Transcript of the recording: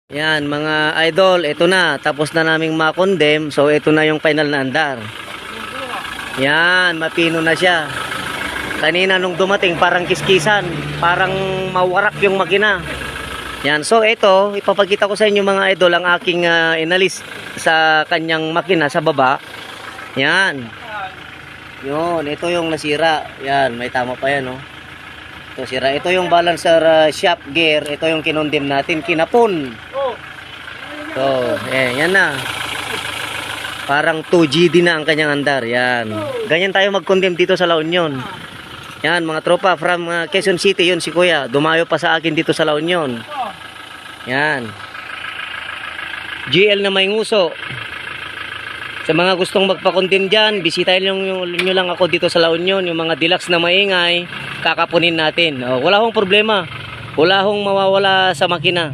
Yan mga idol, ito na. Tapos na naming makondem. So ito na yung final na andar. Yan, mapino na siya. Kanina nung dumating parang kiskisan. Parang mawarak yung makina. Yan, so ito, ipapakita ko sa inyo mga idol ang aking inalis sa kanyang makina sa baba. Yan. Yun, ito yung nasira. Yan, may tama pa yan, oh. Ito sira. Ito yung balancer shaft gear. Ito yung kinondem natin, kinapon. So, yan na. Parang 2GD na ang kanyang andar. Yan. Ganyan tayo mag-condemn dito sa La Union. Yan, mga tropa from Quezon City. Yun si Kuya. Dumayo pa sa akin dito sa La Union. Yan. GL na may nguso. Sa mga gustong magpa-condemn dyan, bisitahin nyo lang ako dito sa La Union. Yung mga deluxe na maingay, kakapunin natin. Wala hong problema. Wala hong mawawala sa makina.